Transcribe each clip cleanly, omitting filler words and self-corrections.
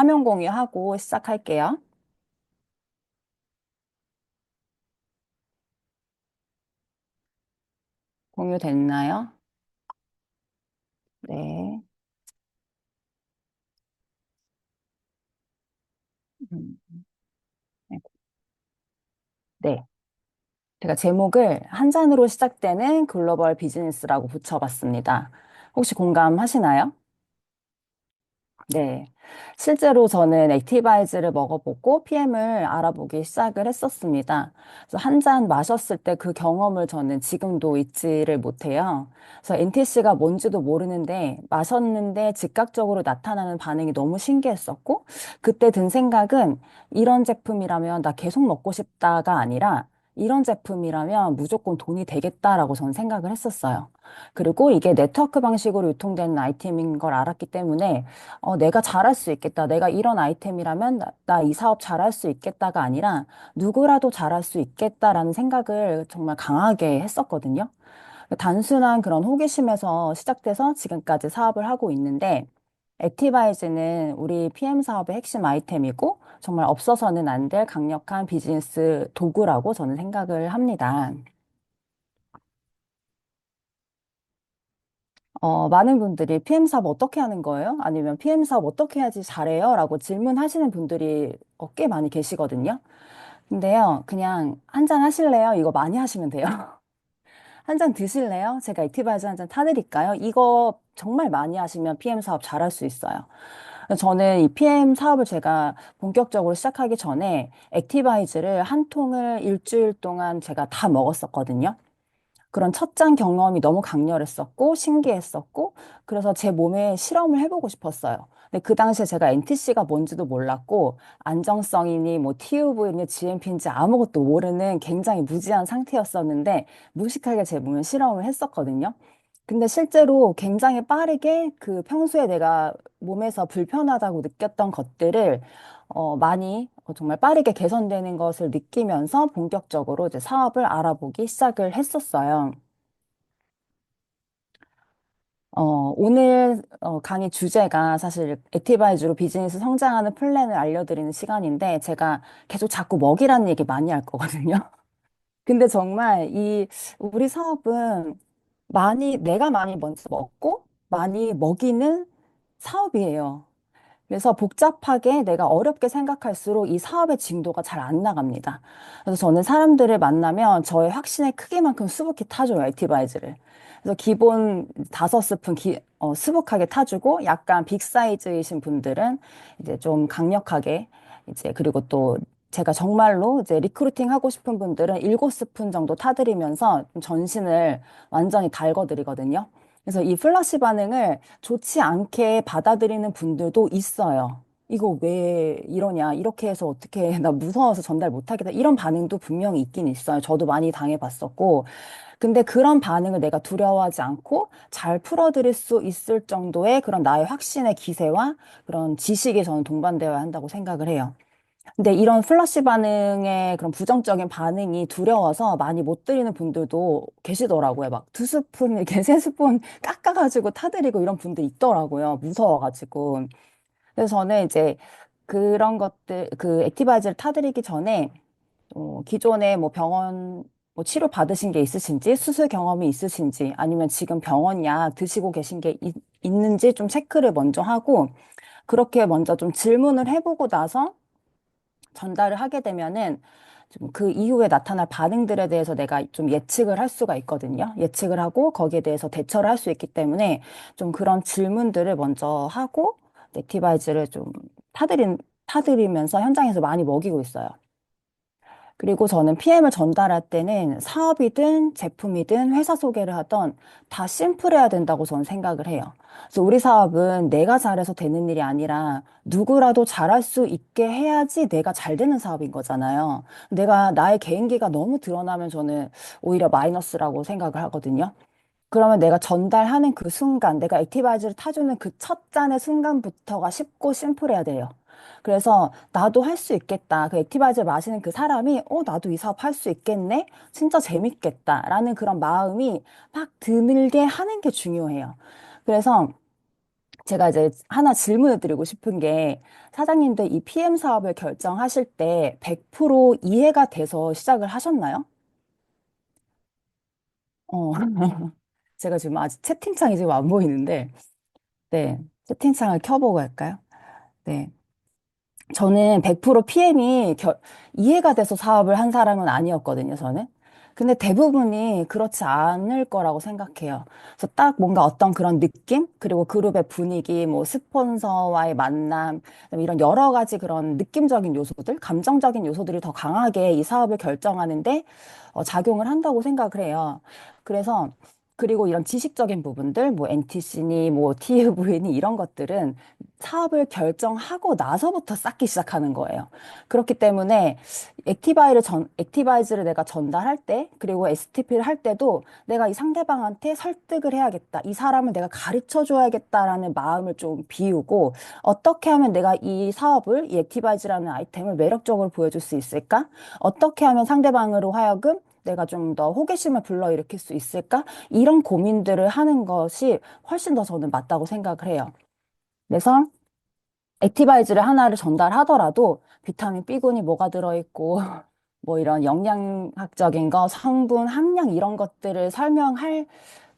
화면 공유하고 시작할게요. 공유됐나요? 네. 음, 네. 네. 제가 제목을 한 잔으로 시작되는 글로벌 비즈니스라고 붙여봤습니다. 혹시 공감하시나요? 네. 실제로 저는 액티바이즈를 먹어보고 PM을 알아보기 시작을 했었습니다. 그래서 한 잔 마셨을 때 그 경험을 저는 지금도 잊지를 못해요. 그래서 NTC가 뭔지도 모르는데 마셨는데 즉각적으로 나타나는 반응이 너무 신기했었고, 그때 든 생각은 이런 제품이라면 나 계속 먹고 싶다가 아니라 이런 제품이라면 무조건 돈이 되겠다라고 저는 생각을 했었어요. 그리고 이게 네트워크 방식으로 유통되는 아이템인 걸 알았기 때문에 내가 잘할 수 있겠다. 내가 이런 아이템이라면 나 이 사업 잘할 수 있겠다가 아니라 누구라도 잘할 수 있겠다라는 생각을 정말 강하게 했었거든요. 단순한 그런 호기심에서 시작돼서 지금까지 사업을 하고 있는데 액티바이즈는 우리 PM 사업의 핵심 아이템이고 정말 없어서는 안 될 강력한 비즈니스 도구라고 저는 생각을 합니다. 많은 분들이 PM 사업 어떻게 하는 거예요? 아니면 PM 사업 어떻게 해야지 잘해요? 라고 질문하시는 분들이 꽤 많이 계시거든요. 근데요, 그냥 한 잔 하실래요? 이거 많이 하시면 돼요. 한 잔 드실래요? 제가 액티바이즈 한 잔 타드릴까요? 이거 정말 많이 하시면 PM 사업 잘할 수 있어요. 저는 이 PM 사업을 제가 본격적으로 시작하기 전에 액티바이즈를 한 통을 일주일 동안 제가 다 먹었었거든요. 그런 첫 장 경험이 너무 강렬했었고 신기했었고 그래서 제 몸에 실험을 해보고 싶었어요. 근데 그 당시에 제가 NTC가 뭔지도 몰랐고 안정성이니 뭐 TUV니 GMP인지 아무것도 모르는 굉장히 무지한 상태였었는데 무식하게 제 몸에 실험을 했었거든요. 근데 실제로 굉장히 빠르게 그 평소에 내가 몸에서 불편하다고 느꼈던 것들을 많이 정말 빠르게 개선되는 것을 느끼면서 본격적으로 이제 사업을 알아보기 시작을 했었어요. 오늘 강의 주제가 사실 액티바이즈로 비즈니스 성장하는 플랜을 알려드리는 시간인데 제가 계속 자꾸 먹이라는 얘기 많이 할 거거든요. 근데 정말 우리 사업은 내가 많이 먼저 먹고 많이 먹이는 사업이에요. 그래서 복잡하게 내가 어렵게 생각할수록 이 사업의 진도가 잘 안 나갑니다. 그래서 저는 사람들을 만나면 저의 확신의 크기만큼 수북히 타줘요, 액티바이즈를. 그래서 기본 5스푼 수북하게 타주고 약간 빅 사이즈이신 분들은 이제 좀 강력하게 이제 그리고 또 제가 정말로 이제 리크루팅 하고 싶은 분들은 7스푼 정도 타드리면서 전신을 완전히 달궈드리거든요. 그래서 이 플러시 반응을 좋지 않게 받아들이는 분들도 있어요. 이거 왜 이러냐? 이렇게 해서 어떻게 나 무서워서 전달 못하겠다. 이런 반응도 분명히 있긴 있어요. 저도 많이 당해봤었고. 근데 그런 반응을 내가 두려워하지 않고 잘 풀어드릴 수 있을 정도의 그런 나의 확신의 기세와 그런 지식이 저는 동반되어야 한다고 생각을 해요. 근데 이런 플러시 반응의 그런 부정적인 반응이 두려워서 많이 못 드리는 분들도 계시더라고요. 막 2스푼, 이렇게 3스푼 깎아가지고 타드리고 이런 분들 있더라고요. 무서워가지고. 그래서 저는 이제 그런 것들, 그 액티바이즈를 타드리기 전에, 기존에 뭐 병원, 뭐 치료 받으신 게 있으신지, 수술 경험이 있으신지, 아니면 지금 병원 약 드시고 계신 게 있는지 좀 체크를 먼저 하고, 그렇게 먼저 좀 질문을 해보고 나서 전달을 하게 되면은 좀 그 이후에 나타날 반응들에 대해서 내가 좀 예측을 할 수가 있거든요. 예측을 하고 거기에 대해서 대처를 할 수 있기 때문에 좀 그런 질문들을 먼저 하고 액티바이즈를 좀 타드린, 타드리면서 현장에서 많이 먹이고 있어요. 그리고 저는 PM을 전달할 때는 사업이든 제품이든 회사 소개를 하던 다 심플해야 된다고 저는 생각을 해요. 그래서 우리 사업은 내가 잘해서 되는 일이 아니라 누구라도 잘할 수 있게 해야지 내가 잘 되는 사업인 거잖아요. 내가 나의 개인기가 너무 드러나면 저는 오히려 마이너스라고 생각을 하거든요. 그러면 내가 전달하는 그 순간, 내가 액티바이즈를 타주는 그 첫 잔의 순간부터가 쉽고 심플해야 돼요. 그래서 나도 할 수 있겠다. 그 액티바이저를 마시는 그 사람이, 나도 이 사업 할 수 있겠네? 진짜 재밌겠다. 라는 그런 마음이 막 드물게 하는 게 중요해요. 그래서 제가 이제 하나 질문을 드리고 싶은 게 사장님도 이 PM 사업을 결정하실 때 100% 이해가 돼서 시작을 하셨나요? 어, 제가 지금 아직 채팅창이 지금 안 보이는데, 네, 채팅창을 켜보고 할까요? 네. 저는 100% PM이 이해가 돼서 사업을 한 사람은 아니었거든요, 저는. 근데 대부분이 그렇지 않을 거라고 생각해요. 그래서 딱 뭔가 어떤 그런 느낌, 그리고 그룹의 분위기, 뭐 스폰서와의 만남, 그다음에 이런 여러 가지 그런 느낌적인 요소들, 감정적인 요소들이 더 강하게 이 사업을 결정하는데 작용을 한다고 생각을 해요. 그래서 그리고 이런 지식적인 부분들, 뭐 NTC니, 뭐 TFV니 이런 것들은 사업을 결정하고 나서부터 쌓기 시작하는 거예요. 그렇기 때문에 액티바이즈를 내가 전달할 때, 그리고 STP를 할 때도 내가 이 상대방한테 설득을 해야겠다. 이 사람을 내가 가르쳐 줘야겠다라는 마음을 좀 비우고, 어떻게 하면 내가 이 사업을, 이 액티바이즈라는 아이템을 매력적으로 보여줄 수 있을까? 어떻게 하면 상대방으로 하여금 내가 좀 더 호기심을 불러일으킬 수 있을까? 이런 고민들을 하는 것이 훨씬 더 저는 맞다고 생각을 해요. 그래서 액티바이즈를 하나를 전달하더라도 비타민 B군이 뭐가 들어있고 뭐 이런 영양학적인 거, 성분, 함량 이런 것들을 설명할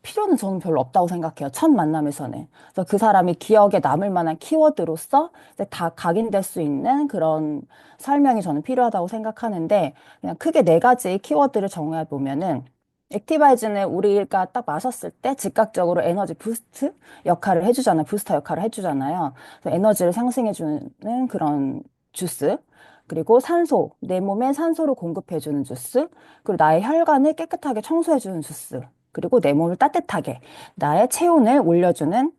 필요는 저는 별로 없다고 생각해요. 첫 만남에서는. 그래서 그 사람이 기억에 남을 만한 키워드로서 이제 다 각인될 수 있는 그런 설명이 저는 필요하다고 생각하는데 그냥 크게 네 가지 키워드를 정해 보면은 액티바이즈는 우리가 딱 마셨을 때 즉각적으로 에너지 부스트 역할을 해주잖아요. 부스터 역할을 해주잖아요. 그래서 에너지를 상승해주는 그런 주스. 그리고 산소, 내 몸에 산소를 공급해주는 주스. 그리고 나의 혈관을 깨끗하게 청소해주는 주스. 그리고 내 몸을 따뜻하게, 나의 체온을 올려주는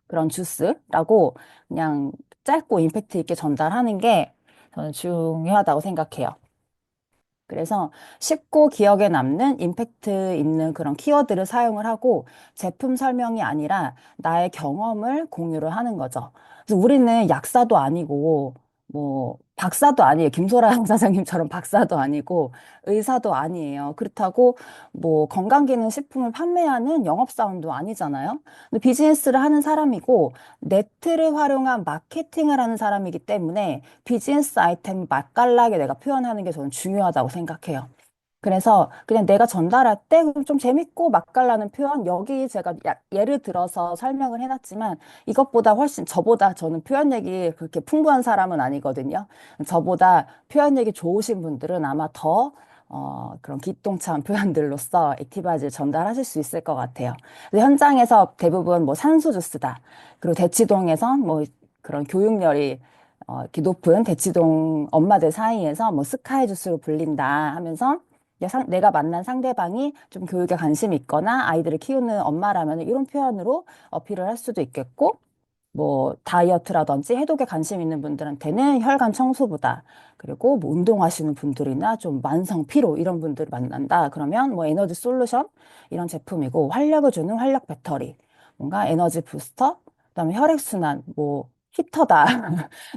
그런 주스라고 그냥 짧고 임팩트 있게 전달하는 게 저는 중요하다고 생각해요. 그래서 쉽고 기억에 남는 임팩트 있는 그런 키워드를 사용을 하고 제품 설명이 아니라 나의 경험을 공유를 하는 거죠. 그래서 우리는 약사도 아니고 뭐 박사도 아니에요. 김소라 사장님처럼 박사도 아니고 의사도 아니에요. 그렇다고 뭐 건강기능식품을 판매하는 영업사원도 아니잖아요. 근데 비즈니스를 하는 사람이고 네트를 활용한 마케팅을 하는 사람이기 때문에 비즈니스 아이템 맛깔나게 내가 표현하는 게 저는 중요하다고 생각해요. 그래서 그냥 내가 전달할 때 좀 재밌고 맛깔나는 표현, 여기 제가 예를 들어서 설명을 해놨지만 이것보다 훨씬 저보다 저는 표현력이 그렇게 풍부한 사람은 아니거든요. 저보다 표현력이 좋으신 분들은 아마 더 그런 기똥찬 표현들로서 액티바이즈를 전달하실 수 있을 것 같아요. 근데 현장에서 대부분 뭐 산소 주스다. 그리고 대치동에서 뭐 그런 교육열이 이렇게 높은 대치동 엄마들 사이에서 뭐 스카이 주스로 불린다 하면서 내가 만난 상대방이 좀 교육에 관심이 있거나 아이들을 키우는 엄마라면 이런 표현으로 어필을 할 수도 있겠고, 뭐 다이어트라든지 해독에 관심 있는 분들한테는 혈관 청소보다 그리고 뭐 운동하시는 분들이나 좀 만성 피로 이런 분들을 만난다. 그러면 뭐 에너지 솔루션 이런 제품이고 활력을 주는 활력 배터리, 뭔가 에너지 부스터, 그다음에 혈액순환, 뭐 히터다.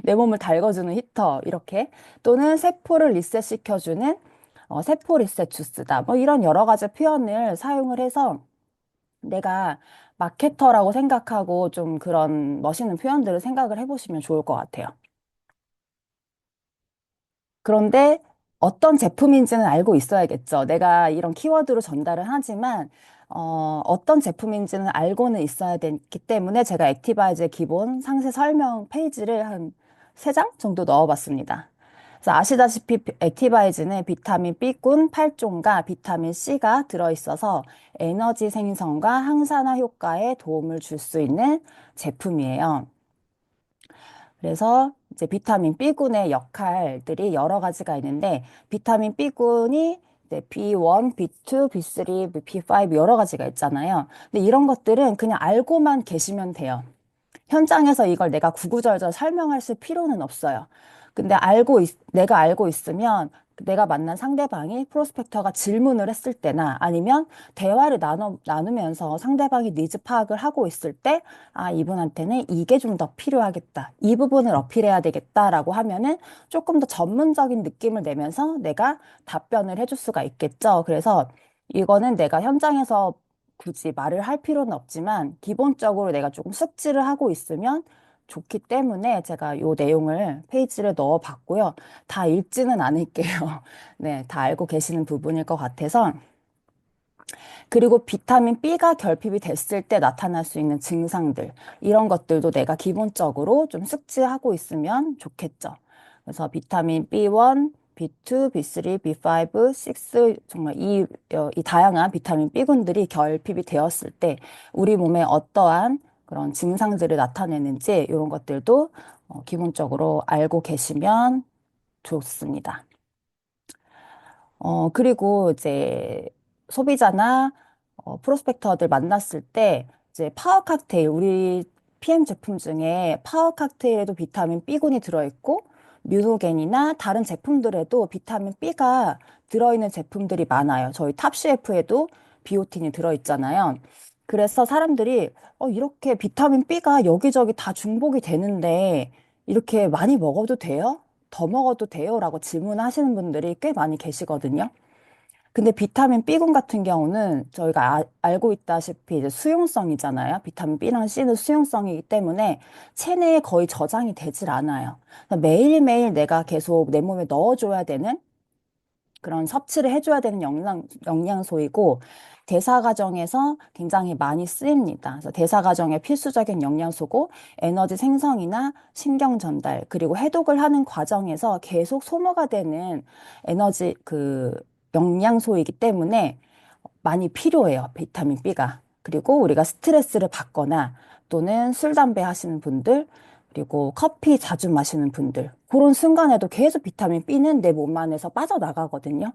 내 몸을 달궈주는 히터 이렇게 또는 세포를 리셋시켜주는 세포 리셋 주스다. 뭐 이런 여러 가지 표현을 사용을 해서 내가 마케터라고 생각하고 좀 그런 멋있는 표현들을 생각을 해보시면 좋을 것 같아요. 그런데 어떤 제품인지는 알고 있어야겠죠. 내가 이런 키워드로 전달을 하지만 어떤 제품인지는 알고는 있어야 되기 때문에 제가 액티바이즈의 기본 상세 설명 페이지를 한 3장 정도 넣어봤습니다. 그래서 아시다시피 액티바이즈는 비타민 B군 8종과 비타민 C가 들어있어서 에너지 생성과 항산화 효과에 도움을 줄 수 있는 제품이에요. 그래서 이제 비타민 B군의 역할들이 여러 가지가 있는데 비타민 B군이 이제 B1, B2, B3, B5 여러 가지가 있잖아요. 근데 이런 것들은 그냥 알고만 계시면 돼요. 현장에서 이걸 내가 구구절절 설명할 필요는 없어요. 근데 내가 알고 있으면 내가 만난 상대방이 프로스펙터가 질문을 했을 때나 아니면 대화를 나누면서 상대방이 니즈 파악을 하고 있을 때, 아, 이분한테는 이게 좀 더 필요하겠다. 이 부분을 어필해야 되겠다라고 하면은 조금 더 전문적인 느낌을 내면서 내가 답변을 해줄 수가 있겠죠. 그래서 이거는 내가 현장에서 굳이 말을 할 필요는 없지만 기본적으로 내가 조금 숙지를 하고 있으면 좋기 때문에 제가 요 내용을 페이지를 넣어 봤고요. 다 읽지는 않을게요. 네, 다 알고 계시는 부분일 것 같아서. 그리고 비타민 B가 결핍이 됐을 때 나타날 수 있는 증상들, 이런 것들도 내가 기본적으로 좀 숙지하고 있으면 좋겠죠. 그래서 비타민 B1, B2, B3, B5, 6, 정말 이 다양한 비타민 B군들이 결핍이 되었을 때 우리 몸에 어떠한 그런 증상들을 나타내는지 이런 것들도 기본적으로 알고 계시면 좋습니다. 그리고 이제 소비자나 프로스펙터들 만났을 때 이제 파워 칵테일, 우리 PM 제품 중에 파워 칵테일에도 비타민 B군이 들어있고 뮤노겐이나 다른 제품들에도 비타민 B가 들어있는 제품들이 많아요. 저희 탑CF에도 비오틴이 들어있잖아요. 그래서 사람들이 이렇게 비타민 B가 여기저기 다 중복이 되는데 이렇게 많이 먹어도 돼요? 더 먹어도 돼요? 라고 질문하시는 분들이 꽤 많이 계시거든요. 근데 비타민 B군 같은 경우는 저희가 알고 있다시피 이제 수용성이잖아요. 비타민 B랑 C는 수용성이기 때문에 체내에 거의 저장이 되질 않아요. 그러니까 매일매일 내가 계속 내 몸에 넣어줘야 되는 그런 섭취를 해줘야 되는 영양소이고, 대사 과정에서 굉장히 많이 쓰입니다. 그래서 대사 과정의 필수적인 영양소고, 에너지 생성이나 신경 전달, 그리고 해독을 하는 과정에서 계속 소모가 되는 영양소이기 때문에 많이 필요해요. 비타민 B가. 그리고 우리가 스트레스를 받거나 또는 술, 담배 하시는 분들, 그리고 커피 자주 마시는 분들, 그런 순간에도 계속 비타민 B는 내 몸 안에서 빠져나가거든요.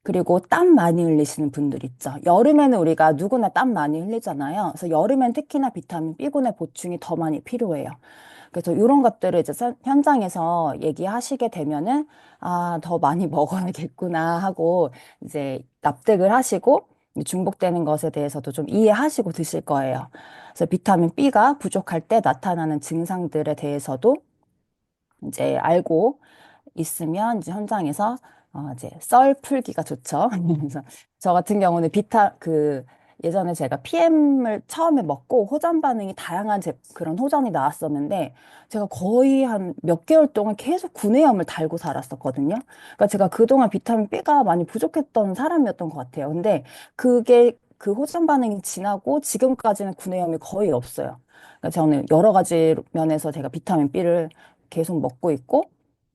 그리고 땀 많이 흘리시는 분들 있죠. 여름에는 우리가 누구나 땀 많이 흘리잖아요. 그래서 여름엔 특히나 비타민 B군의 보충이 더 많이 필요해요. 그래서 이런 것들을 이제 현장에서 얘기하시게 되면은, 아, 더 많이 먹어야겠구나 하고 이제 납득을 하시고 중복되는 것에 대해서도 좀 이해하시고 드실 거예요. 그래서 비타민 B가 부족할 때 나타나는 증상들에 대해서도 이제 알고 있으면 이제 현장에서 이제 썰 풀기가 좋죠. 그래서 저 같은 경우는 예전에 제가 PM을 처음에 먹고 호전 반응이 다양한 그런 호전이 나왔었는데 제가 거의 한 몇 개월 동안 계속 구내염을 달고 살았었거든요. 그러니까 제가 그동안 비타민 B가 많이 부족했던 사람이었던 것 같아요. 근데 그 호전 반응이 지나고 지금까지는 구내염이 거의 없어요. 그러니까 저는 여러 가지 면에서 제가 비타민 B를 계속 먹고 있고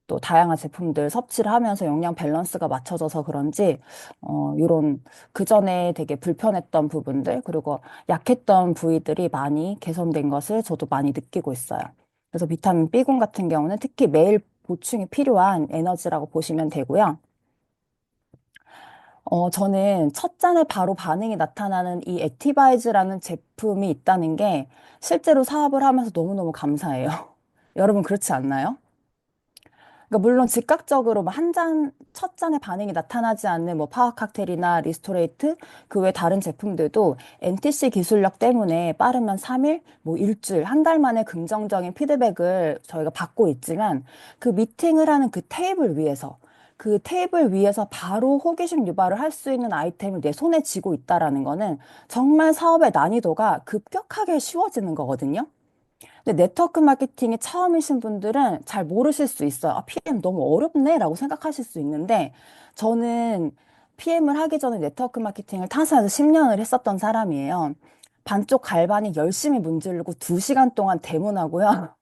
또 다양한 제품들 섭취를 하면서 영양 밸런스가 맞춰져서 그런지, 요런 그전에 되게 불편했던 부분들, 그리고 약했던 부위들이 많이 개선된 것을 저도 많이 느끼고 있어요. 그래서 비타민 B군 같은 경우는 특히 매일 보충이 필요한 에너지라고 보시면 되고요. 저는 첫 잔에 바로 반응이 나타나는 이 액티바이즈라는 제품이 있다는 게 실제로 사업을 하면서 너무너무 감사해요. 여러분 그렇지 않나요? 그러니까 물론 즉각적으로 뭐 첫 잔에 반응이 나타나지 않는 뭐 파워 칵테일이나 리스토레이트, 그 외 다른 제품들도 NTC 기술력 때문에 빠르면 3일, 뭐 일주일, 한 달 만에 긍정적인 피드백을 저희가 받고 있지만 그 미팅을 하는 그 테이블 위에서 바로 호기심 유발을 할 수 있는 아이템을 내 손에 쥐고 있다라는 거는 정말 사업의 난이도가 급격하게 쉬워지는 거거든요. 근데 네트워크 마케팅이 처음이신 분들은 잘 모르실 수 있어요. 아, PM 너무 어렵네 라고 생각하실 수 있는데 저는 PM을 하기 전에 네트워크 마케팅을 타사에서 10년을 했었던 사람이에요. 반쪽 갈반이 열심히 문지르고 2시간 동안 대문하고요.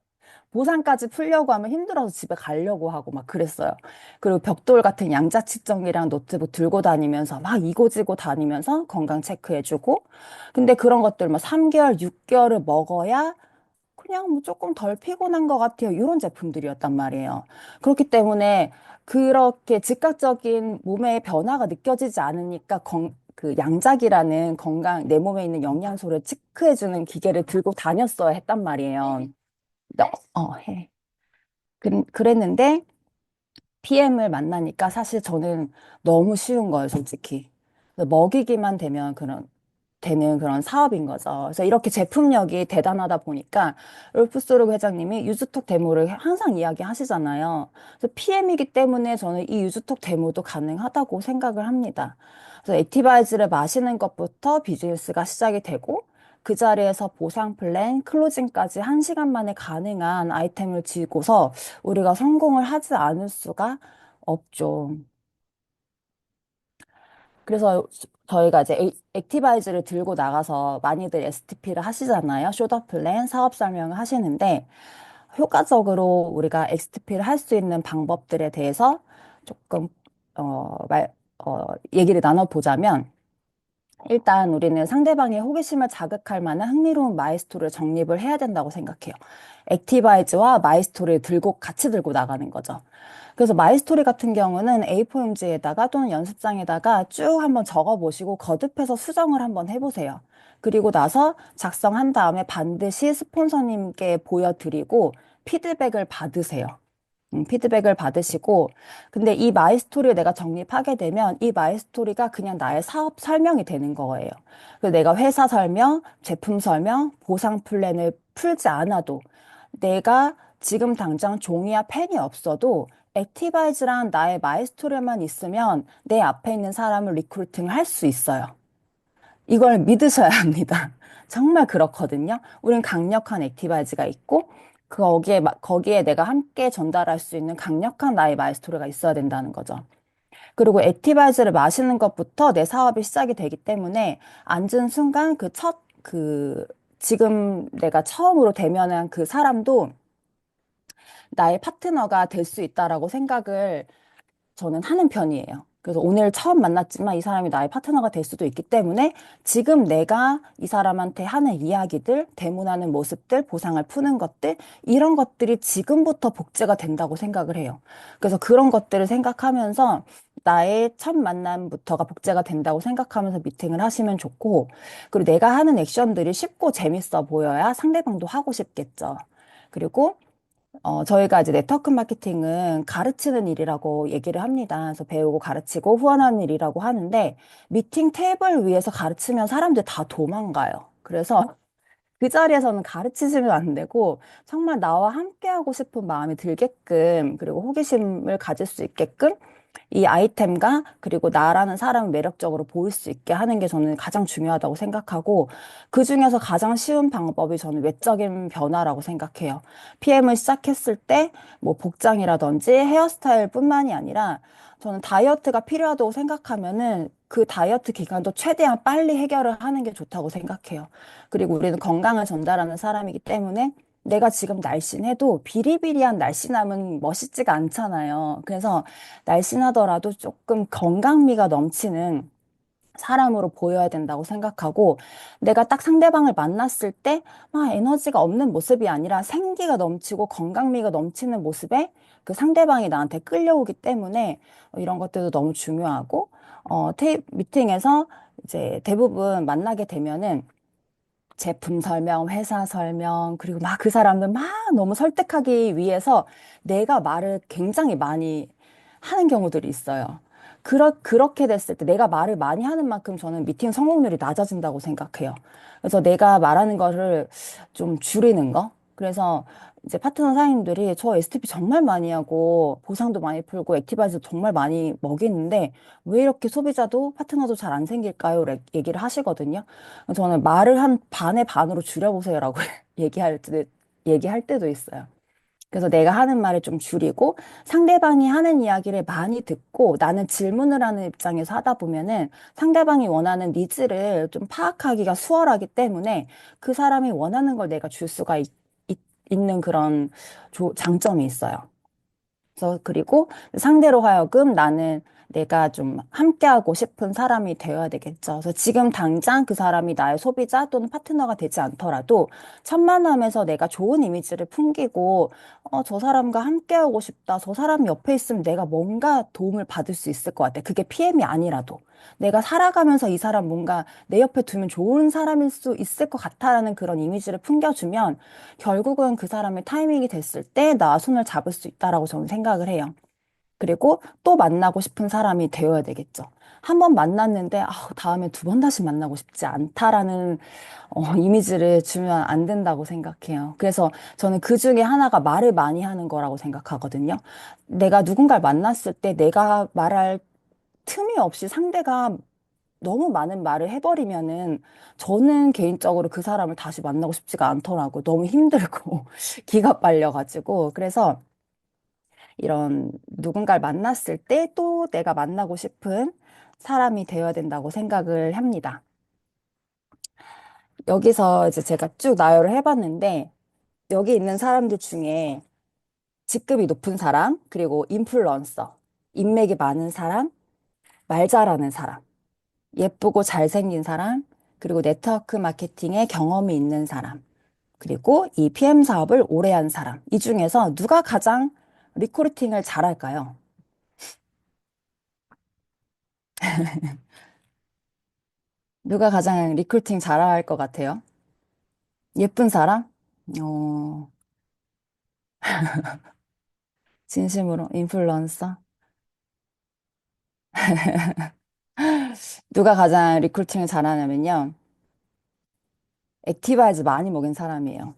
보상까지 풀려고 하면 힘들어서 집에 가려고 하고 막 그랬어요. 그리고 벽돌 같은 양자측정기랑 노트북 들고 다니면서 막 이고지고 다니면서 건강 체크해주고. 근데 그런 것들 뭐 3개월, 6개월을 먹어야 그냥 뭐 조금 덜 피곤한 것 같아요. 이런 제품들이었단 말이에요. 그렇기 때문에 그렇게 즉각적인 몸의 변화가 느껴지지 않으니까 그 양작이라는 내 몸에 있는 영양소를 체크해주는 기계를 들고 다녔어야 했단 말이에요. 해. 그랬는데 PM을 만나니까 사실 저는 너무 쉬운 거예요, 솔직히. 먹이기만 되는 그런 사업인 거죠. 그래서 이렇게 제품력이 대단하다 보니까 롤프소르 회장님이 유즈톡 데모를 항상 이야기하시잖아요. 그래서 PM이기 때문에 저는 이 유즈톡 데모도 가능하다고 생각을 합니다. 그래서 액티바이즈를 마시는 것부터 비즈니스가 시작이 되고 그 자리에서 보상 플랜, 클로징까지 한 시간 만에 가능한 아이템을 지고서 우리가 성공을 하지 않을 수가 없죠. 그래서 저희가 이제 액티바이즈를 들고 나가서 많이들 STP를 하시잖아요. 쇼더 플랜, 사업 설명을 하시는데 효과적으로 우리가 STP를 할 수 있는 방법들에 대해서 조금 얘기를 나눠보자면 일단 우리는 상대방의 호기심을 자극할 만한 흥미로운 마이스토리를 정립을 해야 된다고 생각해요. 액티바이즈와 마이스토리를 들고 같이 들고 나가는 거죠. 그래서 마이스토리 같은 경우는 A4용지에다가 또는 연습장에다가 쭉 한번 적어보시고 거듭해서 수정을 한번 해보세요. 그리고 나서 작성한 다음에 반드시 스폰서님께 보여드리고 피드백을 받으세요. 피드백을 받으시고, 근데 이 마이스토리를 내가 정립하게 되면 이 마이스토리가 그냥 나의 사업 설명이 되는 거예요. 그래서 내가 회사 설명, 제품 설명, 보상 플랜을 풀지 않아도 내가 지금 당장 종이와 펜이 없어도 액티바이즈랑 나의 마이스토리만 있으면 내 앞에 있는 사람을 리크루팅을 할 수 있어요. 이걸 믿으셔야 합니다. 정말 그렇거든요. 우린 강력한 액티바이즈가 있고, 거기에 내가 함께 전달할 수 있는 강력한 나의 마이스토리가 있어야 된다는 거죠. 그리고 액티바이즈를 마시는 것부터 내 사업이 시작이 되기 때문에 앉은 순간 지금 내가 처음으로 대면한 그 사람도 나의 파트너가 될 수 있다라고 생각을 저는 하는 편이에요. 그래서 오늘 처음 만났지만 이 사람이 나의 파트너가 될 수도 있기 때문에 지금 내가 이 사람한테 하는 이야기들, 대문하는 모습들, 보상을 푸는 것들, 이런 것들이 지금부터 복제가 된다고 생각을 해요. 그래서 그런 것들을 생각하면서 나의 첫 만남부터가 복제가 된다고 생각하면서 미팅을 하시면 좋고, 그리고 내가 하는 액션들이 쉽고 재밌어 보여야 상대방도 하고 싶겠죠. 그리고 저희가 이제 네트워크 마케팅은 가르치는 일이라고 얘기를 합니다. 그래서 배우고 가르치고 후원하는 일이라고 하는데, 미팅 테이블 위에서 가르치면 사람들 다 도망가요. 그래서 그 자리에서는 가르치시면 안 되고, 정말 나와 함께하고 싶은 마음이 들게끔, 그리고 호기심을 가질 수 있게끔 이 아이템과 그리고 나라는 사람을 매력적으로 보일 수 있게 하는 게 저는 가장 중요하다고 생각하고 그 중에서 가장 쉬운 방법이 저는 외적인 변화라고 생각해요. PM을 시작했을 때 뭐 복장이라든지 헤어스타일뿐만이 아니라 저는 다이어트가 필요하다고 생각하면은 그 다이어트 기간도 최대한 빨리 해결을 하는 게 좋다고 생각해요. 그리고 우리는 건강을 전달하는 사람이기 때문에 내가 지금 날씬해도 비리비리한 날씬함은 멋있지가 않잖아요. 그래서 날씬하더라도 조금 건강미가 넘치는 사람으로 보여야 된다고 생각하고 내가 딱 상대방을 만났을 때 막 에너지가 없는 모습이 아니라 생기가 넘치고 건강미가 넘치는 모습에 그 상대방이 나한테 끌려오기 때문에 이런 것들도 너무 중요하고 미팅에서 이제 대부분 만나게 되면은 제품 설명, 회사 설명, 그리고 막 그 사람들 막 너무 설득하기 위해서 내가 말을 굉장히 많이 하는 경우들이 있어요. 그렇게 됐을 때 내가 말을 많이 하는 만큼 저는 미팅 성공률이 낮아진다고 생각해요. 그래서 내가 말하는 거를 좀 줄이는 거. 그래서 이제 파트너 사장님들이 저 STP 정말 많이 하고 보상도 많이 풀고 액티바이즈 정말 많이 먹이는데 왜 이렇게 소비자도 파트너도 잘 안 생길까요? 얘기를 하시거든요. 저는 말을 한 반의 반으로 줄여보세요라고 얘기할 때도 있어요. 그래서 내가 하는 말을 좀 줄이고 상대방이 하는 이야기를 많이 듣고 나는 질문을 하는 입장에서 하다 보면은 상대방이 원하는 니즈를 좀 파악하기가 수월하기 때문에 그 사람이 원하는 걸 내가 줄 수가 있는 그런 장점이 있어요. 그래서 그리고 상대로 하여금 나는 내가 좀 함께하고 싶은 사람이 되어야 되겠죠. 그래서 지금 당장 그 사람이 나의 소비자 또는 파트너가 되지 않더라도 첫 만남에서 내가 좋은 이미지를 풍기고 저 사람과 함께하고 싶다. 저 사람 옆에 있으면 내가 뭔가 도움을 받을 수 있을 것 같아. 그게 PM이 아니라도. 내가 살아가면서 이 사람 뭔가 내 옆에 두면 좋은 사람일 수 있을 것 같아라는 그런 이미지를 풍겨주면 결국은 그 사람의 타이밍이 됐을 때 나와 손을 잡을 수 있다라고 저는 생각을 해요. 그리고 또 만나고 싶은 사람이 되어야 되겠죠. 한 번 만났는데 다음에 두 번 다시 만나고 싶지 않다라는 이미지를 주면 안 된다고 생각해요. 그래서 저는 그 중에 하나가 말을 많이 하는 거라고 생각하거든요. 내가 누군가를 만났을 때 내가 말할 틈이 없이 상대가 너무 많은 말을 해버리면은 저는 개인적으로 그 사람을 다시 만나고 싶지가 않더라고. 너무 힘들고 기가 빨려가지고. 그래서 이런 누군가를 만났을 때 또 내가 만나고 싶은 사람이 되어야 된다고 생각을 합니다. 여기서 이제 제가 쭉 나열을 해봤는데 여기 있는 사람들 중에 직급이 높은 사람, 그리고 인플루언서, 인맥이 많은 사람, 말 잘하는 사람, 예쁘고 잘생긴 사람, 그리고 네트워크 마케팅에 경험이 있는 사람, 그리고 이 PM 사업을 오래 한 사람. 이 중에서 누가 가장 리크루팅을 잘할까요? 누가 가장 리크루팅 잘할 것 같아요? 예쁜 사람? 어, 진심으로 인플루언서? 누가 가장 리크루팅을 잘하냐면요. 액티바이즈 많이 먹인 사람이에요.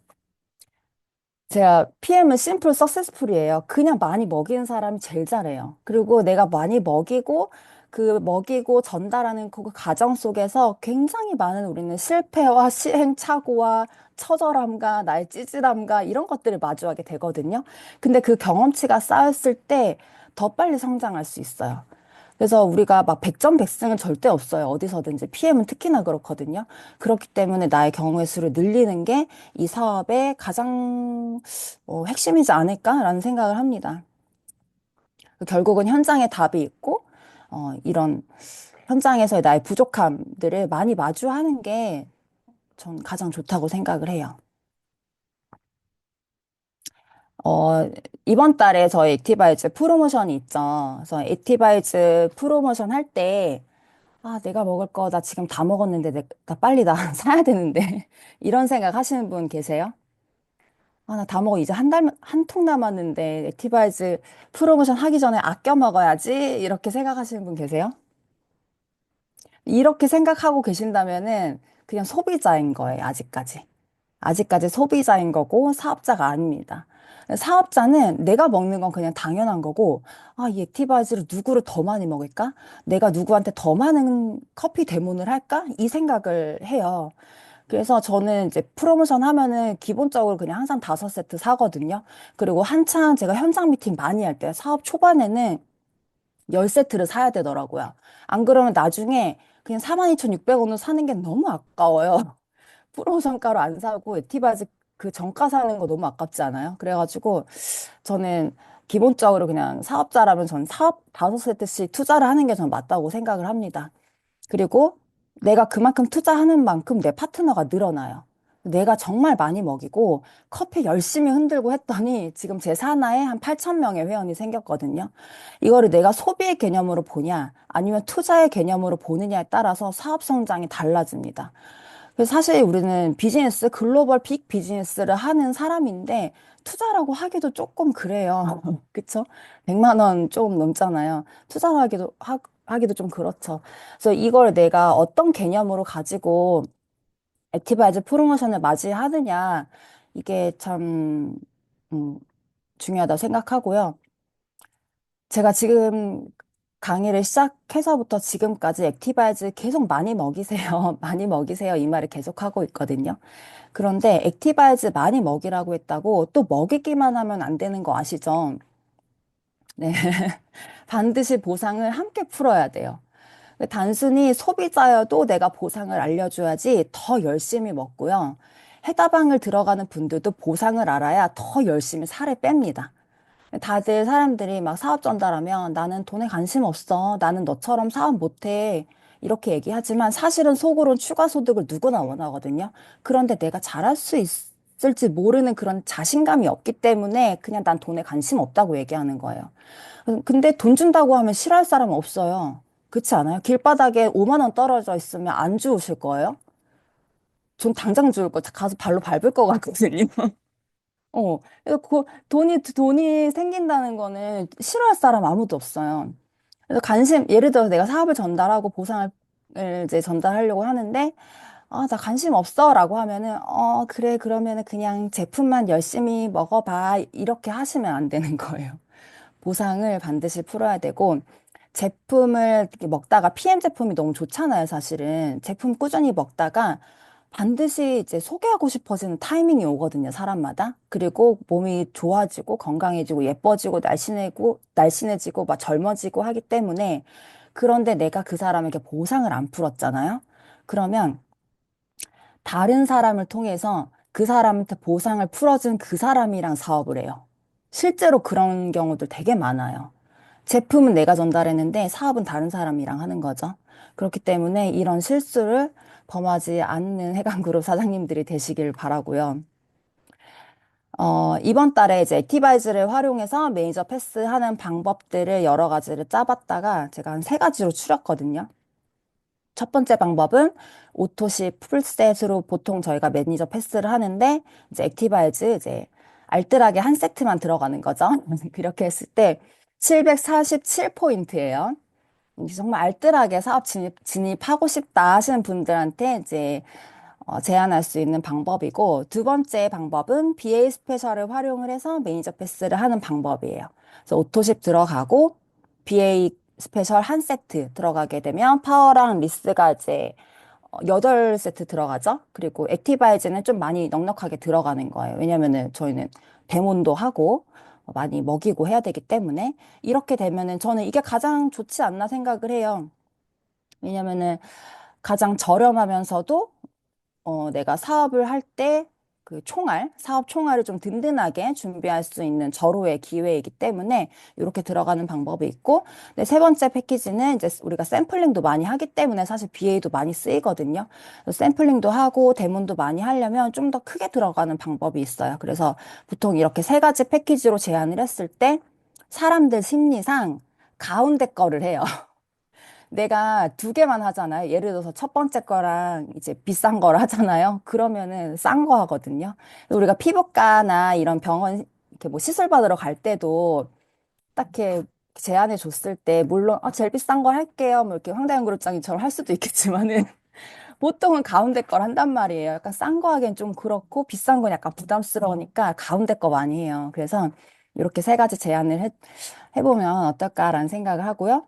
제가 PM은 심플 석세스풀이에요. 그냥 많이 먹이는 사람이 제일 잘해요. 그리고 내가 많이 먹이고 그 먹이고 전달하는 그 과정 속에서 굉장히 많은 우리는 실패와 시행착오와 처절함과 나의 찌질함과 이런 것들을 마주하게 되거든요. 근데 그 경험치가 쌓였을 때 더 빨리 성장할 수 있어요. 그래서 우리가 막 백전 백승은 절대 없어요. 어디서든지. PM은 특히나 그렇거든요. 그렇기 때문에 나의 경우의 수를 늘리는 게 이 사업의 가장 핵심이지 않을까라는 생각을 합니다. 결국은 현장에 답이 있고, 이런 현장에서의 나의 부족함들을 많이 마주하는 게 전 가장 좋다고 생각을 해요. 어, 이번 달에 저희 액티바이즈 프로모션이 있죠. 그래서 액티바이즈 프로모션 할 때, 아, 내가 먹을 거 나 지금 다 먹었는데, 나 빨리 나 사야 되는데. 이런 생각 하시는 분 계세요? 아, 나 다 먹어. 이제 한 통 남았는데, 액티바이즈 프로모션 하기 전에 아껴 먹어야지. 이렇게 생각하시는 분 계세요? 이렇게 생각하고 계신다면은 그냥 소비자인 거예요, 아직까지. 아직까지 소비자인 거고 사업자가 아닙니다. 사업자는 내가 먹는 건 그냥 당연한 거고, 아, 이 액티바이즈를 누구를 더 많이 먹일까? 내가 누구한테 더 많은 커피 대문을 할까? 이 생각을 해요. 그래서 저는 이제 프로모션 하면은 기본적으로 그냥 항상 5세트 사거든요. 그리고 한창 제가 현장 미팅 많이 할 때 사업 초반에는 10세트를 사야 되더라고요. 안 그러면 나중에 그냥 42,600원으로 사는 게 너무 아까워요. 프로모션가로 안 사고 에티바즈 그 정가 사는 거 너무 아깝지 않아요? 그래가지고 저는 기본적으로 그냥 사업자라면 전 사업 5세트씩 투자를 하는 게 전 맞다고 생각을 합니다. 그리고 내가 그만큼 투자하는 만큼 내 파트너가 늘어나요. 내가 정말 많이 먹이고 커피 열심히 흔들고 했더니 지금 제 산하에 한 8천 명의 회원이 생겼거든요. 이거를 내가 소비의 개념으로 보냐 아니면 투자의 개념으로 보느냐에 따라서 사업 성장이 달라집니다. 그래서 사실 우리는 비즈니스, 글로벌 빅 비즈니스를 하는 사람인데 투자라고 하기도 조금 그래요. 그쵸? 100만 원 조금 넘잖아요. 하기도 좀 그렇죠. 그래서 이걸 내가 어떤 개념으로 가지고 액티바이즈 프로모션을 맞이하느냐, 이게 참, 음, 중요하다고 생각하고요. 제가 지금 강의를 시작해서부터 지금까지 액티바이즈 계속 많이 먹이세요. 많이 먹이세요. 이 말을 계속 하고 있거든요. 그런데 액티바이즈 많이 먹이라고 했다고 또 먹이기만 하면 안 되는 거 아시죠? 네. 반드시 보상을 함께 풀어야 돼요. 단순히 소비자여도 내가 보상을 알려줘야지 더 열심히 먹고요. 해다방을 들어가는 분들도 보상을 알아야 더 열심히 살을 뺍니다. 다들 사람들이 막 사업 전달하면 나는 돈에 관심 없어. 나는 너처럼 사업 못해. 이렇게 얘기하지만 사실은 속으론 추가 소득을 누구나 원하거든요. 그런데 내가 잘할 수 있을지 모르는 그런 자신감이 없기 때문에 그냥 난 돈에 관심 없다고 얘기하는 거예요. 근데 돈 준다고 하면 싫어할 사람은 없어요. 그렇지 않아요? 길바닥에 5만 원 떨어져 있으면 안 주우실 거예요? 전 당장 주울 거 가서 발로 밟을 것 같거든요. 그래서 그 돈이 생긴다는 거는 싫어할 사람 아무도 없어요. 그래서 예를 들어서 내가 사업을 전달하고 보상을 이제 전달하려고 하는데, 아, 나 관심 없어 라고 하면은, 그래, 그러면은 그냥 제품만 열심히 먹어봐. 이렇게 하시면 안 되는 거예요. 보상을 반드시 풀어야 되고, 제품을 이렇게 먹다가 PM 제품이 너무 좋잖아요, 사실은. 제품 꾸준히 먹다가 반드시 이제 소개하고 싶어지는 타이밍이 오거든요, 사람마다. 그리고 몸이 좋아지고 건강해지고 예뻐지고 날씬해지고 막 젊어지고 하기 때문에 그런데 내가 그 사람에게 보상을 안 풀었잖아요. 그러면 다른 사람을 통해서 그 사람한테 보상을 풀어준 그 사람이랑 사업을 해요. 실제로 그런 경우도 되게 많아요. 제품은 내가 전달했는데 사업은 다른 사람이랑 하는 거죠. 그렇기 때문에 이런 실수를 범하지 않는 해당그룹 사장님들이 되시길 바라고요. 이번 달에 이제 액티바이즈를 활용해서 매니저 패스하는 방법들을 여러 가지를 짜봤다가 제가 한 세 가지로 추렸거든요. 첫 번째 방법은 오토시 풀셋으로 보통 저희가 매니저 패스를 하는데 이제 액티바이즈 이제 알뜰하게 한 세트만 들어가는 거죠. 그렇게 했을 때 747포인트예요. 정말 알뜰하게 사업 진입하고 싶다 하시는 분들한테 이제 제안할 수 있는 방법이고, 두 번째 방법은 BA 스페셜을 활용을 해서 매니저 패스를 하는 방법이에요. 그래서 오토십 들어가고, BA 스페셜 한 세트 들어가게 되면 파워랑 리스가 이제 8세트 들어가죠. 그리고 액티바이즈는 좀 많이 넉넉하게 들어가는 거예요. 왜냐면은 저희는 대몬도 하고 많이 먹이고 해야 되기 때문에 이렇게 되면은 저는 이게 가장 좋지 않나 생각을 해요. 왜냐면은 가장 저렴하면서도 내가 사업을 할 때 그 사업 총알을 좀 든든하게 준비할 수 있는 절호의 기회이기 때문에 이렇게 들어가는 방법이 있고, 네, 세 번째 패키지는 이제 우리가 샘플링도 많이 하기 때문에 사실 BA도 많이 쓰이거든요. 그래서 샘플링도 하고 데모도 많이 하려면 좀 더 크게 들어가는 방법이 있어요. 그래서 보통 이렇게 세 가지 패키지로 제안을 했을 때 사람들 심리상 가운데 거를 해요. 내가 두 개만 하잖아요. 예를 들어서 첫 번째 거랑 이제 비싼 거를 하잖아요. 그러면은 싼 거 하거든요. 우리가 피부과나 이런 병원 이렇게 뭐 시술 받으러 갈 때도 딱히 제안해 줬을 때 물론 제일 비싼 걸 할게요. 뭐 이렇게 황다현 그룹장님처럼 할 수도 있겠지만은 보통은 가운데 걸 한단 말이에요. 약간 싼 거 하기엔 좀 그렇고 비싼 건 약간 부담스러우니까 가운데 거 많이 해요. 그래서 이렇게 세 가지 제안을 해보면 어떨까라는 생각을 하고요.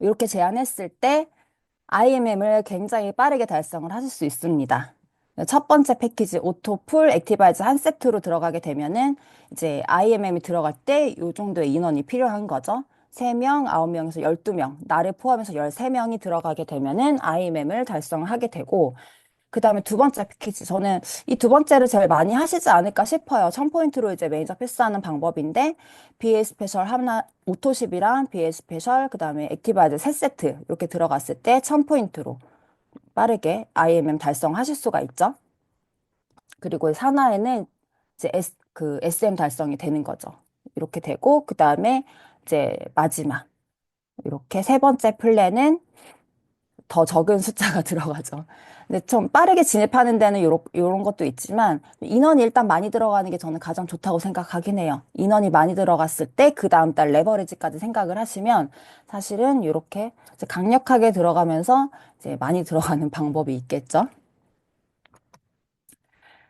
이렇게 제안했을 때 IMM을 굉장히 빠르게 달성을 하실 수 있습니다. 첫 번째 패키지 오토풀 액티바이즈 한 세트로 들어가게 되면은 이제 IMM이 들어갈 때 이 정도의 인원이 필요한 거죠. 3명, 9명에서 12명, 나를 포함해서 13명이 들어가게 되면은 IMM을 달성하게 되고, 그 다음에 두 번째 패키지. 저는 이 두 번째를 제일 많이 하시지 않을까 싶어요. 1000포인트로 이제 매니저 패스하는 방법인데, BA 스페셜 하나, 오토십이랑 BA 스페셜, 그 다음에 액티바이즈 세 세트 이렇게 들어갔을 때 1000포인트로 빠르게 IMM 달성하실 수가 있죠. 그리고 산하에는 이제 SM 달성이 되는 거죠. 이렇게 되고, 그 다음에 이제 마지막. 이렇게 세 번째 플랜은 더 적은 숫자가 들어가죠. 근데 좀 빠르게 진입하는 데는 요런 것도 있지만 인원이 일단 많이 들어가는 게 저는 가장 좋다고 생각하긴 해요. 인원이 많이 들어갔을 때 그 다음 달 레버리지까지 생각을 하시면 사실은 이렇게 이제 강력하게 들어가면서 이제 많이 들어가는 방법이 있겠죠.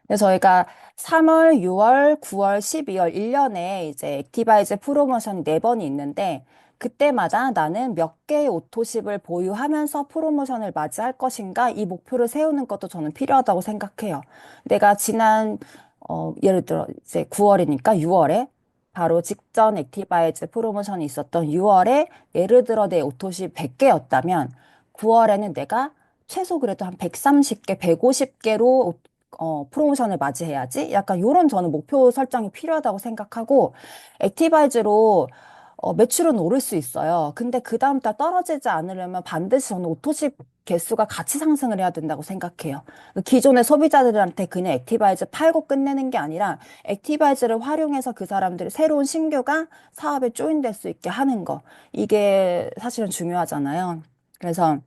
그래서 저희가 3월, 6월, 9월, 12월 1년에 이제 액티바이즈 프로모션이 4번이 있는데 그때마다 나는 몇 개의 오토십을 보유하면서 프로모션을 맞이할 것인가 이 목표를 세우는 것도 저는 필요하다고 생각해요. 내가 예를 들어 이제 9월이니까 6월에 바로 직전 액티바이즈 프로모션이 있었던 6월에 예를 들어 내 오토십 100개였다면 9월에는 내가 최소 그래도 한 130개, 150개로 프로모션을 맞이해야지. 약간 요런 저는 목표 설정이 필요하다고 생각하고, 액티바이즈로 매출은 오를 수 있어요. 근데 그 다음 달 떨어지지 않으려면 반드시 저는 오토십 개수가 같이 상승을 해야 된다고 생각해요. 기존의 소비자들한테 그냥 액티바이즈 팔고 끝내는 게 아니라 액티바이즈를 활용해서 그 사람들이 새로운 신규가 사업에 조인될 수 있게 하는 거. 이게 사실은 중요하잖아요. 그래서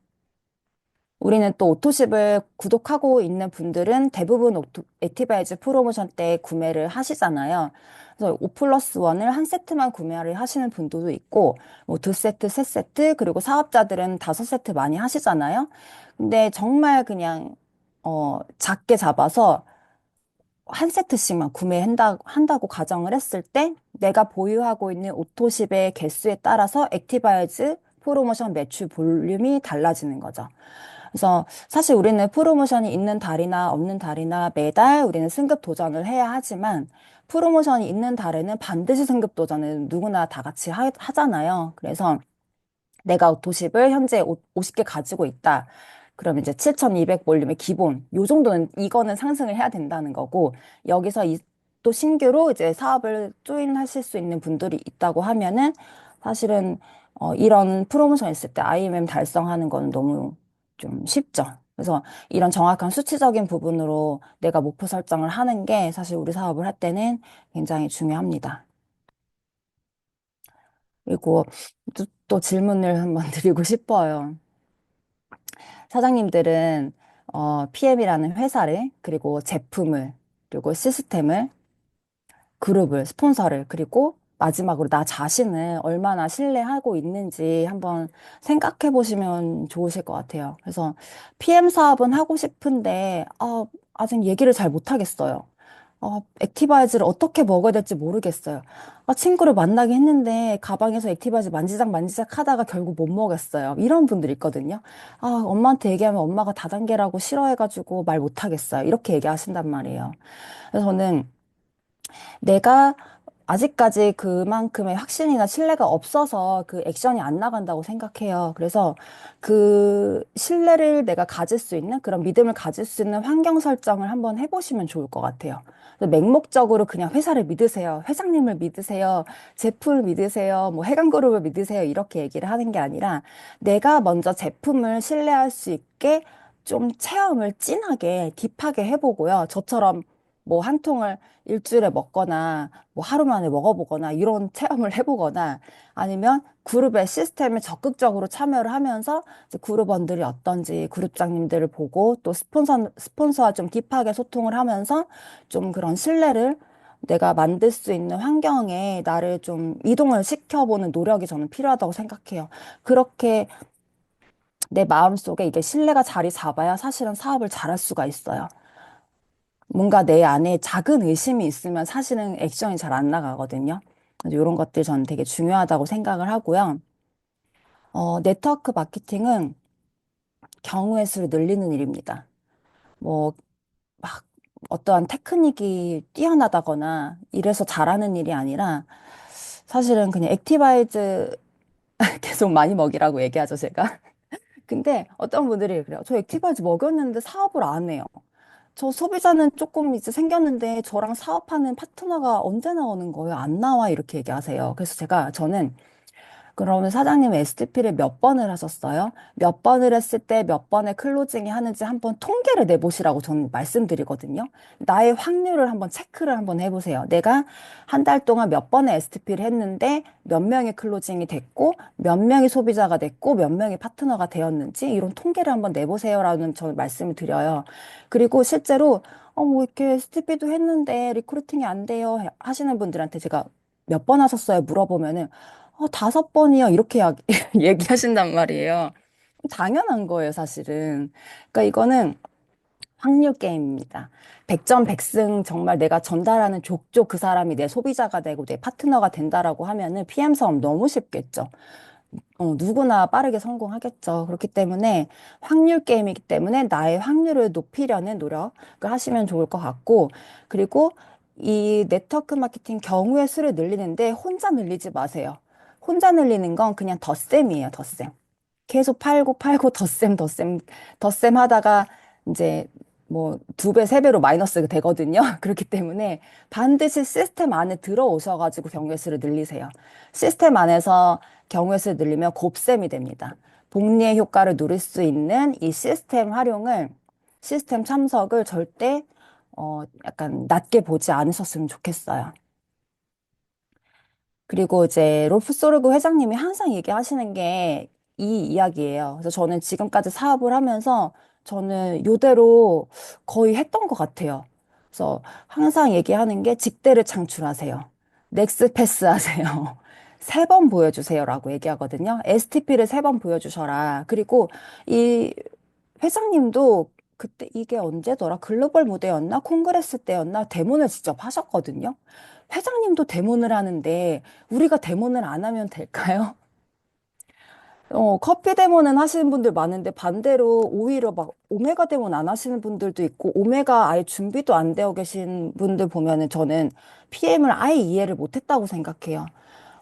우리는 또 오토십을 구독하고 있는 분들은 대부분 액티바이즈 프로모션 때 구매를 하시잖아요. 그래서 5 플러스 1을 한 세트만 구매를 하시는 분들도 있고, 뭐 두 세트, 세 세트, 그리고 사업자들은 다섯 세트 많이 하시잖아요. 근데 정말 그냥, 작게 잡아서 한 세트씩만 한다고 가정을 했을 때 내가 보유하고 있는 오토십의 개수에 따라서 액티바이즈 프로모션 매출 볼륨이 달라지는 거죠. 그래서 사실 우리는 프로모션이 있는 달이나 없는 달이나 매달 우리는 승급 도전을 해야 하지만 프로모션이 있는 달에는 반드시 승급 도전을 누구나 다 같이 하잖아요. 그래서 내가 도십을 현재 50개 가지고 있다. 그럼 이제 7,200 볼륨의 기본, 요 정도는, 이거는 상승을 해야 된다는 거고, 여기서 또 신규로 이제 사업을 조인하실 수 있는 분들이 있다고 하면은, 사실은, 이런 프로모션 있을 때 IMM 달성하는 거는 너무 좀 쉽죠. 그래서 이런 정확한 수치적인 부분으로 내가 목표 설정을 하는 게 사실 우리 사업을 할 때는 굉장히 중요합니다. 그리고 또 질문을 한번 드리고 싶어요. 사장님들은 PM이라는 회사를 그리고 제품을 그리고 시스템을 그룹을 스폰서를 그리고 마지막으로 나 자신을 얼마나 신뢰하고 있는지 한번 생각해 보시면 좋으실 것 같아요. 그래서 PM 사업은 하고 싶은데 아직 얘기를 잘 못하겠어요. 액티바이즈를 어떻게 먹어야 될지 모르겠어요. 친구를 만나긴 했는데 가방에서 액티바이즈 만지작 만지작 하다가 결국 못 먹였어요. 이런 분들 있거든요. 엄마한테 얘기하면 엄마가 다단계라고 싫어해가지고 말 못하겠어요. 이렇게 얘기하신단 말이에요. 그래서 저는 내가 아직까지 그만큼의 확신이나 신뢰가 없어서 그 액션이 안 나간다고 생각해요. 그래서 그 신뢰를 내가 가질 수 있는 그런 믿음을 가질 수 있는 환경 설정을 한번 해보시면 좋을 것 같아요. 그래서 맹목적으로 그냥 회사를 믿으세요. 회장님을 믿으세요. 제품을 믿으세요. 뭐 해강그룹을 믿으세요. 이렇게 얘기를 하는 게 아니라 내가 먼저 제품을 신뢰할 수 있게 좀 체험을 진하게 딥하게 해보고요. 저처럼 뭐 한 통을 일주일에 먹거나 뭐 하루 만에 먹어보거나 이런 체험을 해보거나 아니면 그룹의 시스템에 적극적으로 참여를 하면서 이제 그룹원들이 어떤지 그룹장님들을 보고 또 스폰서와 좀 딥하게 소통을 하면서 좀 그런 신뢰를 내가 만들 수 있는 환경에 나를 좀 이동을 시켜보는 노력이 저는 필요하다고 생각해요. 그렇게 내 마음속에 이게 신뢰가 자리 잡아야 사실은 사업을 잘할 수가 있어요. 뭔가 내 안에 작은 의심이 있으면 사실은 액션이 잘 안 나가거든요. 그래서 이런 것들 저는 되게 중요하다고 생각을 하고요. 네트워크 마케팅은 경우의 수를 늘리는 일입니다. 뭐, 막 어떠한 테크닉이 뛰어나다거나 이래서 잘하는 일이 아니라 사실은 그냥 액티바이즈 계속 많이 먹이라고 얘기하죠, 제가. 근데 어떤 분들이 그래요. 저 액티바이즈 먹였는데 사업을 안 해요. 저 소비자는 조금 이제 생겼는데 저랑 사업하는 파트너가 언제 나오는 거예요? 안 나와 이렇게 얘기하세요. 그래서 저는 그러면 사장님 STP를 몇 번을 하셨어요? 몇 번을 했을 때 몇 번의 클로징이 하는지 한번 통계를 내보시라고 저는 말씀드리거든요. 나의 확률을 한번 체크를 한번 해보세요. 내가 한 달 동안 몇 번의 STP를 했는데 몇 명의 클로징이 됐고 몇 명의 소비자가 됐고 몇 명의 파트너가 되었는지 이런 통계를 한번 내보세요라는 저는 말씀을 드려요. 그리고 실제로 뭐 이렇게 STP도 했는데 리크루팅이 안 돼요 하시는 분들한테 제가 몇 번 하셨어요? 물어보면은 5번이요. 이렇게 얘기하신단 말이에요. 당연한 거예요, 사실은. 그러니까 이거는 확률 게임입니다. 백전 백승 정말 내가 전달하는 족족 그 사람이 내 소비자가 되고 내 파트너가 된다라고 하면은 PM 사업 너무 쉽겠죠. 누구나 빠르게 성공하겠죠. 그렇기 때문에 확률 게임이기 때문에 나의 확률을 높이려는 노력을 하시면 좋을 것 같고, 그리고 이 네트워크 마케팅 경우의 수를 늘리는데 혼자 늘리지 마세요. 혼자 늘리는 건 그냥 덧셈이에요, 덧셈. 계속 팔고 팔고 덧셈, 덧셈, 덧셈 하다가 이제 뭐 2배, 3배로 마이너스가 되거든요. 그렇기 때문에 반드시 시스템 안에 들어오셔가지고 경우의 수를 늘리세요. 시스템 안에서 경우의 수를 늘리면 곱셈이 됩니다. 복리의 효과를 누릴 수 있는 이 시스템 활용을, 시스템 참석을 절대 약간 낮게 보지 않으셨으면 좋겠어요. 그리고 이제 롤프 소르그 회장님이 항상 얘기하시는 게 이 이야기예요. 그래서 저는 지금까지 사업을 하면서 저는 이대로 거의 했던 것 같아요. 그래서 항상 얘기하는 게 직대를 창출하세요. 넥스 패스 하세요. 3번 보여주세요라고 얘기하거든요. STP를 3번 보여주셔라. 그리고 이 회장님도 그때 이게 언제더라? 글로벌 무대였나? 콩그레스 때였나? 데모를 직접 하셨거든요. 회장님도 데모를 하는데 우리가 데모를 안 하면 될까요? 커피 데모는 하시는 분들 많은데 반대로 오히려 막 오메가 데모는 안 하시는 분들도 있고 오메가 아예 준비도 안 되어 계신 분들 보면은 저는 PM을 아예 이해를 못 했다고 생각해요.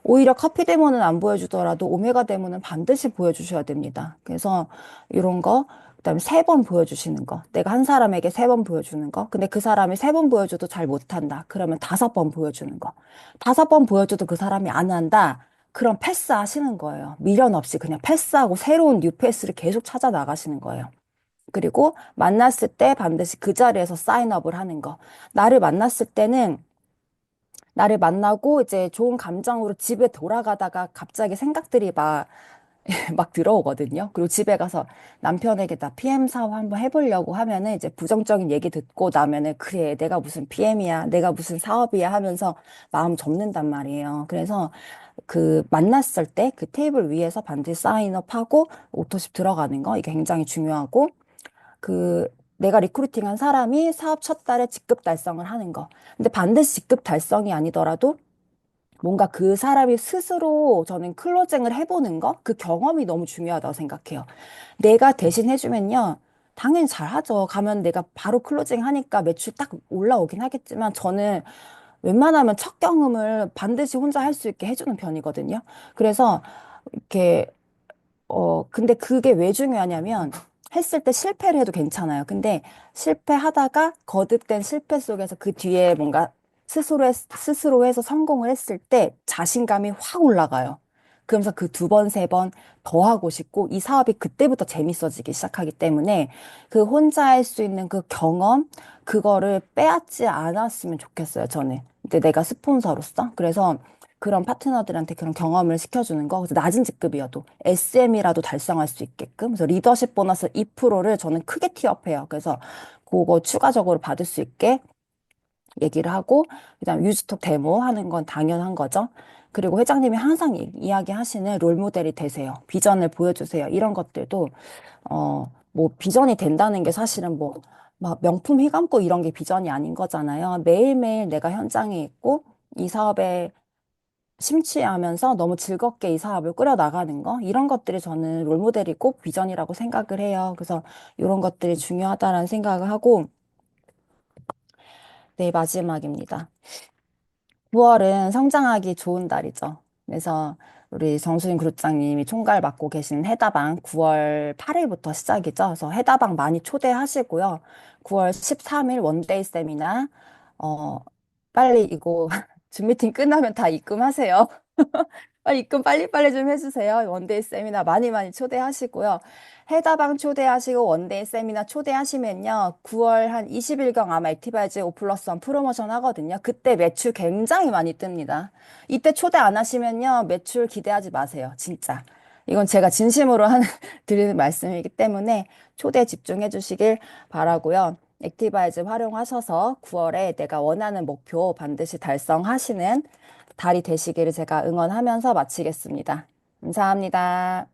오히려 커피 데모는 안 보여주더라도 오메가 데모는 반드시 보여주셔야 됩니다. 그래서 이런 거, 그다음에 3번 보여주시는 거. 내가 한 사람에게 3번 보여주는 거. 근데 그 사람이 3번 보여줘도 잘 못한다. 그러면 5번 보여주는 거. 5번 보여줘도 그 사람이 안 한다. 그럼 패스하시는 거예요. 미련 없이 그냥 패스하고 새로운 뉴 패스를 계속 찾아 나가시는 거예요. 그리고 만났을 때 반드시 그 자리에서 사인업을 하는 거. 나를 만났을 때는 나를 만나고 이제 좋은 감정으로 집에 돌아가다가 갑자기 생각들이 막 들어오거든요. 그리고 집에 가서 남편에게 나 PM 사업 한번 해보려고 하면은 이제 부정적인 얘기 듣고 나면은 그래, 내가 무슨 PM이야, 내가 무슨 사업이야 하면서 마음 접는단 말이에요. 그래서 그 만났을 때 그 테이블 위에서 반드시 사인업하고 오토십 들어가는 거 이게 굉장히 중요하고 그 내가 리크루팅한 사람이 사업 첫 달에 직급 달성을 하는 거. 근데 반드시 직급 달성이 아니더라도 뭔가 그 사람이 스스로 저는 클로징을 해보는 거, 그 경험이 너무 중요하다고 생각해요. 내가 대신 해주면요. 당연히 잘하죠. 가면 내가 바로 클로징 하니까 매출 딱 올라오긴 하겠지만 저는 웬만하면 첫 경험을 반드시 혼자 할 수 있게 해주는 편이거든요. 그래서 이렇게 근데 그게 왜 중요하냐면, 했을 때 실패를 해도 괜찮아요. 근데 실패하다가 거듭된 실패 속에서 그 뒤에 뭔가 스스로 해서 성공을 했을 때 자신감이 확 올라가요. 그러면서 그 2번, 3번 더 하고 싶고, 이 사업이 그때부터 재밌어지기 시작하기 때문에 그 혼자 할 수 있는 그 경험, 그거를 빼앗지 않았으면 좋겠어요, 저는. 근데 내가 스폰서로서. 그래서 그런 파트너들한테 그런 경험을 시켜주는 거. 그래서 낮은 직급이어도 SM이라도 달성할 수 있게끔. 그래서 리더십 보너스 2%를 저는 크게 티업해요. 그래서 그거 추가적으로 받을 수 있게 얘기를 하고, 그다음 유즈톡 데모 하는 건 당연한 거죠. 그리고 회장님이 항상 이야기하시는 롤모델이 되세요. 비전을 보여주세요. 이런 것들도, 뭐 비전이 된다는 게 사실은 뭐, 막 명품 휘감고 이런 게 비전이 아닌 거잖아요. 매일매일 내가 현장에 있고, 이 사업에 심취하면서 너무 즐겁게 이 사업을 꾸려나가는 거, 이런 것들이 저는 롤모델이 꼭 비전이라고 생각을 해요. 그래서 이런 것들이 중요하다라는 생각을 하고, 네, 마지막입니다. 9월은 성장하기 좋은 달이죠. 그래서 우리 정수인 그룹장님이 총괄 맡고 계신 해다방 9월 8일부터 시작이죠. 그래서 해다방 많이 초대하시고요. 9월 13일 원데이 세미나, 어, 빨리 이거 줌 미팅 끝나면 다 입금하세요. 빨리 입금 빨리빨리 좀 해주세요. 원데이 세미나 많이 많이 초대하시고요. 해다방 초대하시고 원데이 세미나 초대하시면요. 9월 한 20일경 아마 액티바이즈 5 플러스 1 프로모션 하거든요. 그때 매출 굉장히 많이 뜹니다. 이때 초대 안 하시면요. 매출 기대하지 마세요. 진짜. 이건 제가 진심으로 드리는 말씀이기 때문에 초대 집중해 주시길 바라고요. 액티바이즈 활용하셔서 9월에 내가 원하는 목표 반드시 달성하시는 달이 되시기를 제가 응원하면서 마치겠습니다. 감사합니다.